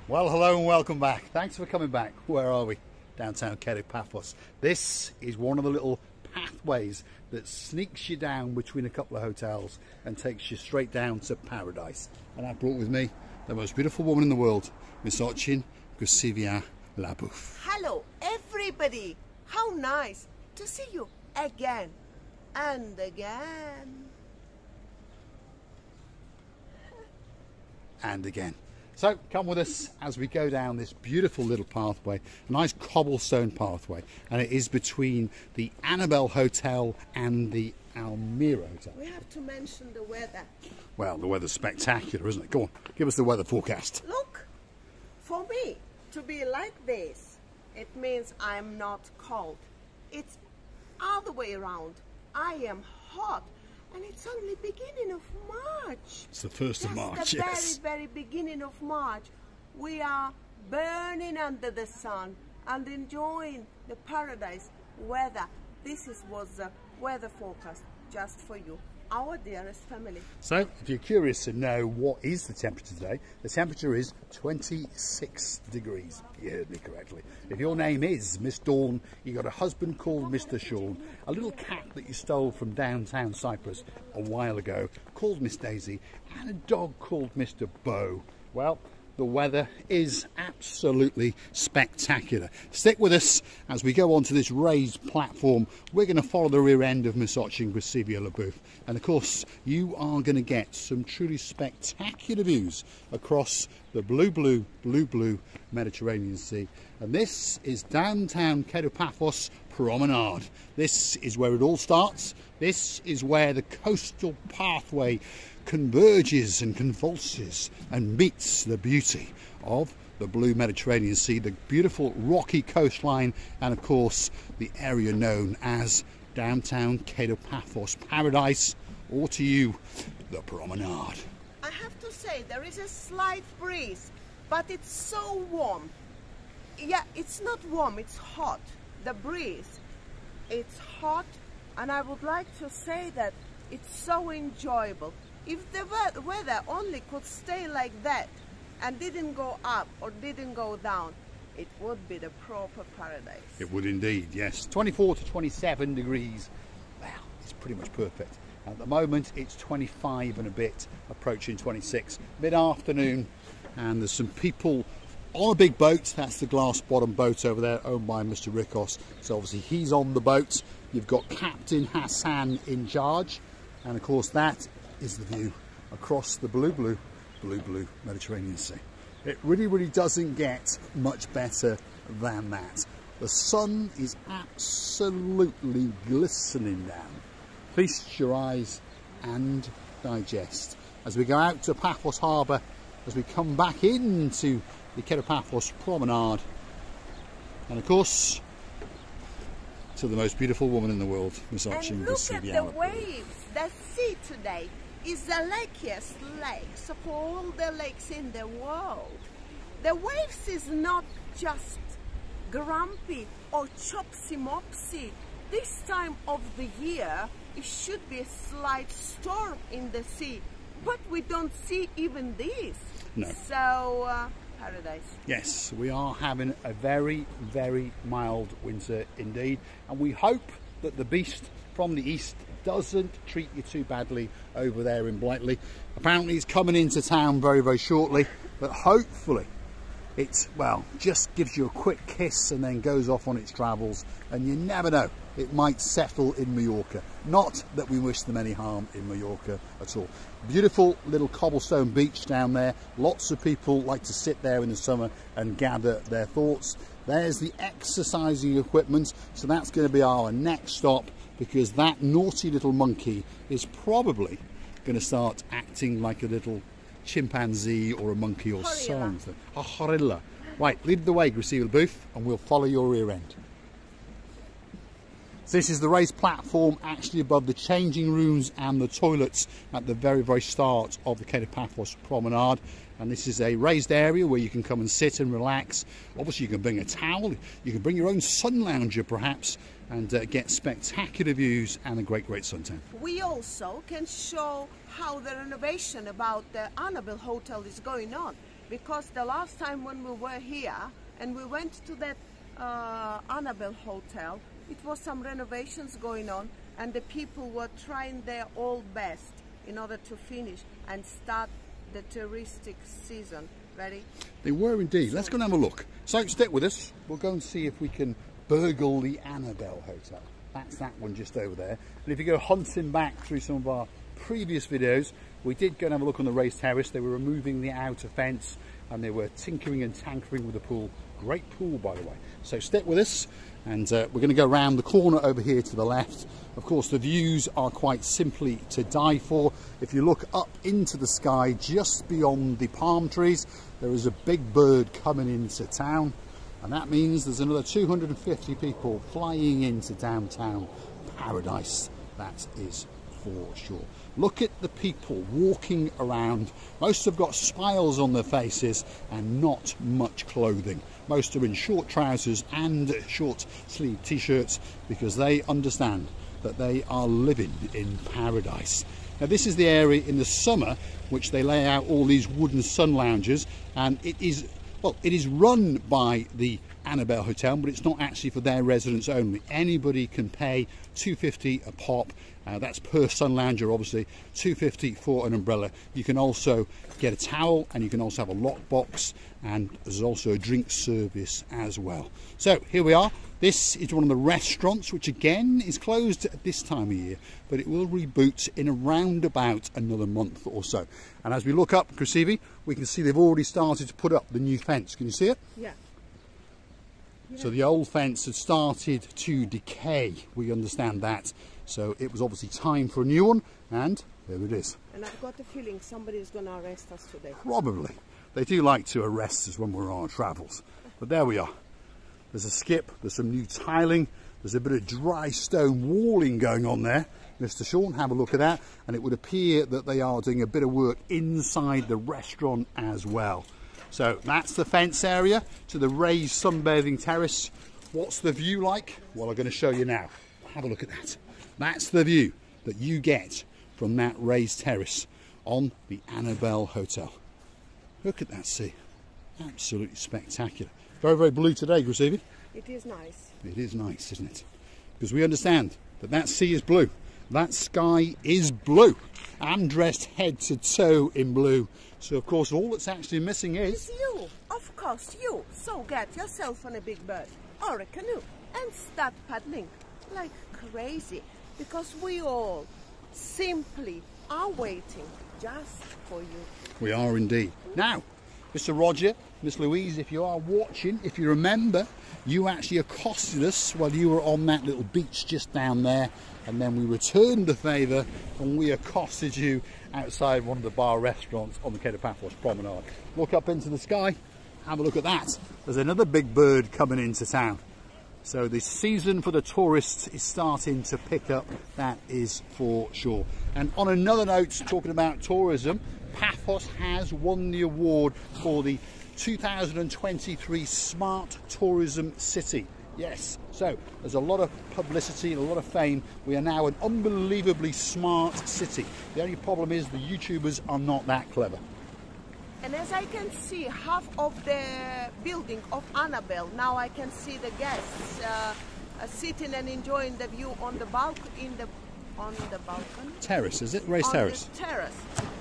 Well, hello and welcome back. Thanks for coming back. Where are we? Downtown Kato, Paphos. This is one of the little pathways that sneaks you down between a couple of hotels and takes you straight down to paradise. And I brought with me the most beautiful woman in the world, Miss Ochin Gusivia Labouf. Hello, everybody. How nice to see you again and again. And again. So come with us as we go down this beautiful little pathway, a nice cobblestone pathway, and it is between the Annabelle Hotel and the Almira Hotel. We have to mention the weather. Well, the weather's spectacular, isn't it? Go on, give us the weather forecast. Look, for me to be like this, it means I'm not cold. It's all the way around. I am hot. And it's only beginning of March. It's the 1st of March, the yes. very beginning of March. We are burning under the sun and enjoying the paradise weather. This was the weather forecast just for you, our dearest family. So, if you're curious to know what is the temperature today, the temperature is 26 degrees. You heard me correctly. If your name is Miss Dawn, you got a husband called Mr. Sean, a little cat that you stole from downtown Cyprus a while ago called Miss Daisy, and a dog called Mr. Bo. Well, the weather is absolutely spectacular. Stick with us as we go onto this raised platform. We're going to follow the rear end of Miss Ochin Gusivia Labouf. And of course, you are going to get some truly spectacular views across the blue Mediterranean Sea. And this is downtown Kato Paphos Promenade. This is where it all starts. This is where the coastal pathway converges and convulses and meets the beauty of the blue Mediterranean Sea, the beautiful rocky coastline, and of course the area known as downtown Kato Paphos Paradise, or to you, the Promenade. I have to say there is a slight breeze, but it's so warm. Yeah, it's not warm, it's hot. The breeze, it's hot, and I would like to say that it's so enjoyable. If the weather only could stay like that and didn't go up or didn't go down, it would be the proper paradise. It would indeed, yes. 24 to 27 degrees. Well, it's pretty much perfect. At the moment, it's 25 and a bit, approaching 26. Mid-afternoon, and there's some people on a big boat. That's the glass bottom boat over there, owned by Mr. Rikos. So obviously he's on the boat. You've got Captain Hassan in charge, and of course that is the view across the blue Mediterranean Sea. It really doesn't get much better than that. The sun is absolutely glistening down. Feast your eyes and digest. As we go out to Paphos Harbour, as we come back into the Kato Paphos Promenade, and of course to the most beautiful woman in the world, Miss Ochin Gusivia Labouf. And look at the waves. The sea today is the lakiest lakes of all the lakes in the world. The waves is not just grumpy or chopsy-mopsy. This time of the year, it should be a slight storm in the sea, but we don't see even this. No. So, paradise. Yes, we are having a very mild winter indeed, and we hope that the beast from the east doesn't treat you too badly over there in Blighty. Apparently it's coming into town very shortly, but hopefully it, well, just gives you a quick kiss and then goes off on its travels, and you never know, it might settle in Mallorca. Not that we wish them any harm in Mallorca at all. Beautiful little cobblestone beach down there. Lots of people like to sit there in the summer and gather their thoughts. There's the exercising equipment, so that's going to be our next stop, because that naughty little monkey is probably going to start acting like a little chimpanzee or a monkey or something. A gorilla. Right, lead the way, Gusivia Labouf, and we'll follow your rear end. So this is the raised platform actually above the changing rooms and the toilets at the very start of the Kato Paphos Promenade. And this is a raised area where you can come and sit and relax. Obviously you can bring a towel, you can bring your own sun lounger perhaps, and get spectacular views and a great suntan. We also can show how the renovation about the Annabelle Hotel is going on, because the last time when we were here and we went to that Annabelle Hotel, it was some renovations going on and the people were trying their all best in order to finish and start the touristic season. Ready? They were indeed. Let's go and have a look. So stick with us. We'll go and see if we can burgle the Annabelle Hotel. That's that one just over there. And if you go hunting back through some of our previous videos, we did go and have a look on the raised terrace. They were removing the outer fence and they were tinkering and tankering with the pool. Great pool, by the way. So stick with us, and we're going to go around the corner over here to the left. Of course, the views are quite simply to die for. If you look up into the sky just beyond the palm trees, there is a big bird coming into town, and that means there's another 250 people flying into downtown paradise. That is for sure. Look at the people walking around. Most have got smiles on their faces and not much clothing. Most are in short trousers and short sleeve t-shirts because they understand that they are living in paradise. Now this is the area in the summer which they lay out all these wooden sun lounges, and it is run by the Annabelle Hotel, but it's not actually for their residents only. Anybody can pay $2.50 a pop. That's per sun lounger, obviously. $2.50 for an umbrella. You can also get a towel, and you can also have a lockbox, and there's also a drink service as well. So here we are. This is one of the restaurants, which again is closed at this time of year, but it will reboot in around about another month or so. And as we look up, Krasivi, we can see they've already started to put up the new fence. Can you see it? Yeah. So the old fence had started to decay. We understand that. So it was obviously time for a new one, and there it is. And I've got a feeling somebody is going to arrest us today. Probably. They do like to arrest us when we're on our travels. But there we are. There's a skip, there's some new tiling, there's a bit of dry stone walling going on there. Mr. Sean, have a look at that. And it would appear that they are doing a bit of work inside the restaurant as well. So that's the fence area to the raised sunbathing terrace. What's the view like? Well, I'm going to show you now. Have a look at that. That's the view that you get from that raised terrace on the Annabelle Hotel. Look at that sea. Absolutely spectacular. Very, very blue today, Krasivi. It is nice. It is nice, isn't it? Because we understand that that sea is blue. That sky is blue. I'm dressed head to toe in blue. So, of course, all that's actually missing is... It's you. Of course, you. So get yourself on a big bird or a canoe and start paddling like crazy. Because we all simply are waiting just for you. We are indeed. Now, Mr. Roger, Miss Louise, if you are watching, if you remember, you actually accosted us while you were on that little beach just down there, and then we returned the favour and we accosted you outside one of the bar restaurants on the Kato Paphos Promenade. Look up into the sky, have a look at that. There's another big bird coming into town. So the season for the tourists is starting to pick up, that is for sure. And on another note, talking about tourism, Paphos has won the award for the 2023 Smart Tourism City. Yes, so there's a lot of publicity and a lot of fame. We are now an unbelievably smart city. The only problem is the YouTubers are not that clever. And as I can see, half of the building of Annabelle, now I can see the guests sitting and enjoying the view on the balcony, on the balcony? Terrace, is it? Raised terrace? The terrace.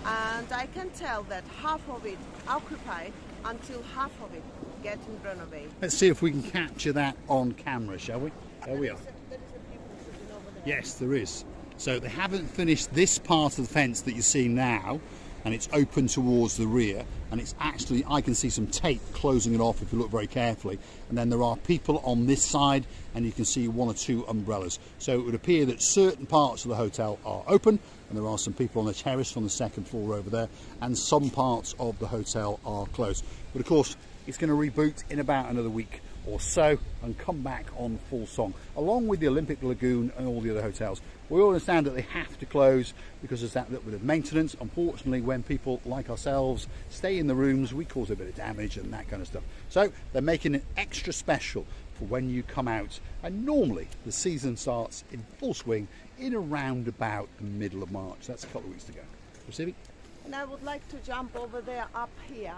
And I can tell that half of it occupied until half of it getting renovated. Let's see if we can capture that on camera, shall we? There we are. There is a people sitting over there. Yes, there is. So they haven't finished this part of the fence that you see now, and it's open towards the rear, and it's actually, I can see some tape closing it off if you look very carefully, and then there are people on this side and you can see one or two umbrellas. So it would appear that certain parts of the hotel are open, and there are some people on the terrace on the second floor over there, and some parts of the hotel are closed. But of course it's going to reboot in about another week or so and come back on full song, along with the Olympic Lagoon and all the other hotels. We all understand that they have to close because there's that little bit of maintenance. Unfortunately, when people like ourselves stay in the rooms, we cause a bit of damage and that kind of stuff. So they're making it extra special for when you come out. And normally the season starts in full swing in around about the middle of March. That's a couple of weeks to go. Receiving? And I would like to jump over there up here.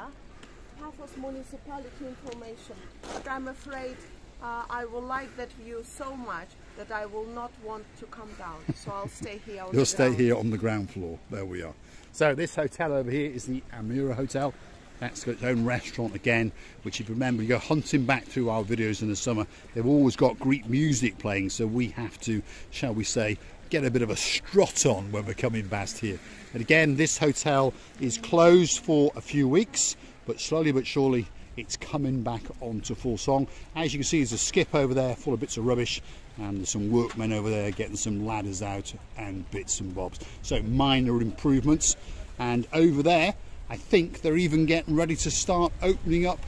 Paphos municipality information. But I'm afraid I will like that view so much that I will not want to come down. So I'll stay here on You'll stay here on the ground floor. There we are. So this hotel over here is the Amira Hotel. That's got its own restaurant again, which if you remember, you go hunting back through our videos in the summer, they've always got Greek music playing, so we have to, shall we say, get a bit of a strut on when we're coming past here. And again, this hotel is closed for a few weeks, but slowly but surely it's coming back onto full song. As you can see, there's a skip over there full of bits of rubbish, and there's some workmen over there getting some ladders out and bits and bobs. So minor improvements. And over there, I think they're even getting ready to start opening up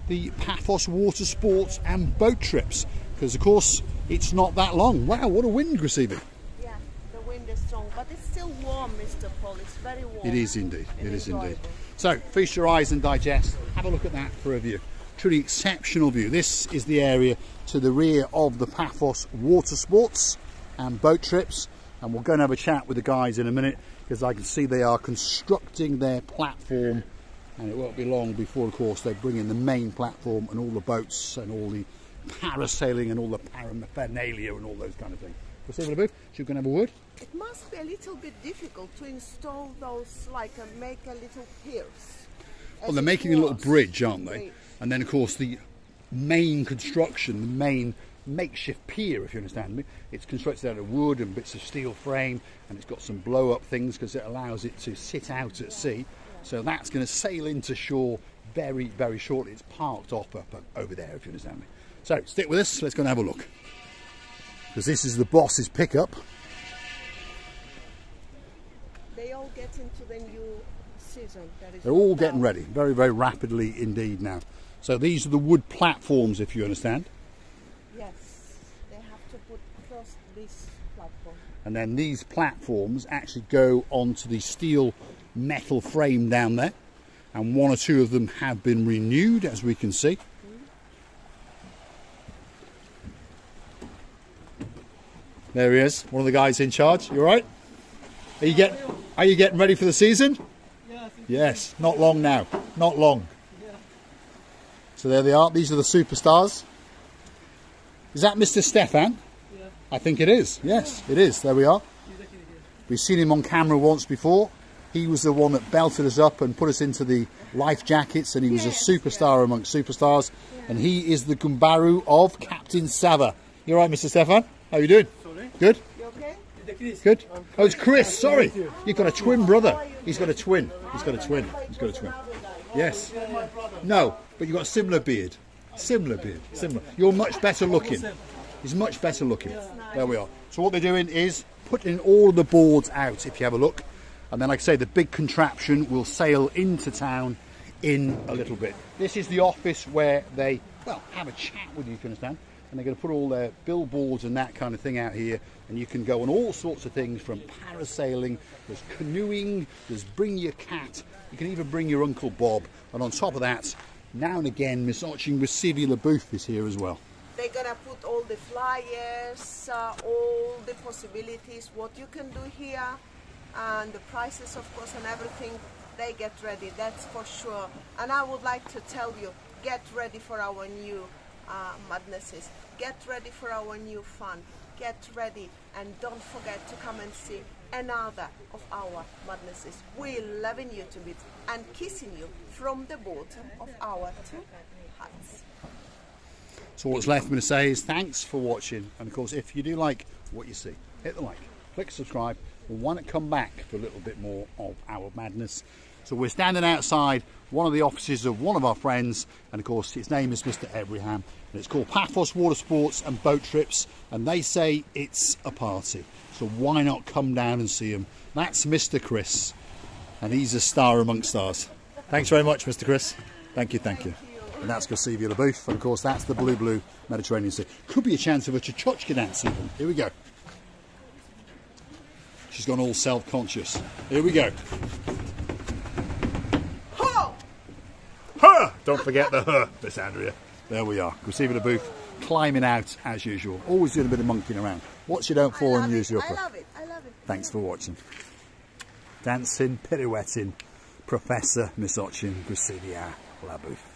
the Paphos water sports and boat trips, because of course it's not that long. Wow, what a wind receiving. Yeah, the wind is strong, but it's still warm, Mr. Paul. It's very warm. It is indeed. It is enjoyable. indeed. So feast your eyes and digest. Have a look at that for a view. Truly exceptional view. This is the area to the rear of the Paphos water sports and boat trips, and we'll go and have a chat with the guys in a minute, because I can see they are constructing their platform, and it won't be long before, of course, they bring in the main platform and all the boats and all the parasailing and all the paraphernalia and all those kind of things. We'll see what about. Should we go and have a word? It must be a little bit difficult to install those, like make a little piers. Well, they're making a little bridge, aren't they? And then, of course, the main construction, the main makeshift pier, if you understand me, it's constructed out of wood and bits of steel frame, and it's got some blow-up things because it allows it to sit out at sea. So that's going to sail into shore very, very shortly. It's parked up over there, if you understand me. So stick with us. Let's go and have a look, because this is the boss's pickup. They all get into the new season. They're all getting ready very, very rapidly indeed now. So these are the wood platforms, if you understand. Yes, they have to put across this platform. And then these platforms actually go onto the steel metal frame down there, and one or two of them have been renewed, as we can see. There he is, one of the guys in charge. You all right? Are you getting ready for the season? Yes, not long now, not long. So there they are. These are the superstars. Is that Mr. Stefan? Yeah. I think it is. Yes, it is. There we are. We've seen him on camera once before. He was the one that belted us up and put us into the life jackets, and he was a superstar amongst superstars. And he is the Gumbaru of Captain Sava. You all right, Mr. Stefan? How are you doing? Sorry? Good? You okay? Good? Oh, it's Chris, sorry. You've got a twin brother. He's got a twin. He's got a twin. He's got a twin. Yes. No, but you've got a similar beard. Similar beard. Similar. You're much better looking. He's much better looking. There we are. So what they're doing is putting all the boards out, if you have a look. And then, like I say, the big contraption will sail into town in a little bit. This is the office where they, well, have a chat with you, if you understand. And they're going to put all their billboards and that kind of thing out here, and you can go on all sorts of things, from parasailing, there's canoeing, there's bring your cat, you can even bring your Uncle Bob, and on top of that, now and again, Miss Arching with Sylvia LaBouffe is here as well. They're gonna put all the flyers, all the possibilities, what you can do here, and the prices, of course, and everything. They get ready, that's for sure. And I would like to tell you, get ready for our new madnesses. Get ready for our new fun. Get ready, and don't forget to come and see another of our madnesses. We're loving you to bits and kissing you from the bottom of our two hearts. So what's left for me to say is thanks for watching, and of course, if you do like what you see, hit the like, click subscribe, and why not come back for a little bit more of our madness. So we're standing outside one of the offices of one of our friends, and of course his name is Mr. Abraham, and it's called Paphos Water Sports and Boat Trips, and they say it's a party. So why not come down and see him? That's Mr. Chris, and he's a star amongst stars. Thanks very much, Mr. Chris. Thank you, thank you. And that's Sylvia LaBouffe, and of course that's the blue Mediterranean Sea. Could be a chance of a Tchotchke dance even. Here we go. She's gone all self-conscious. Here we go. Ho! Huh! Don't forget the huh, Miss Andrea. There we are. Sylvia LaBouffe climbing out as usual. Always doing a bit of monkeying around. What's you don't fall and use your upper? I love it. I love it. Thanks for watching. Dancing, pirouetting, Professor Misochin Gracilia Labouf.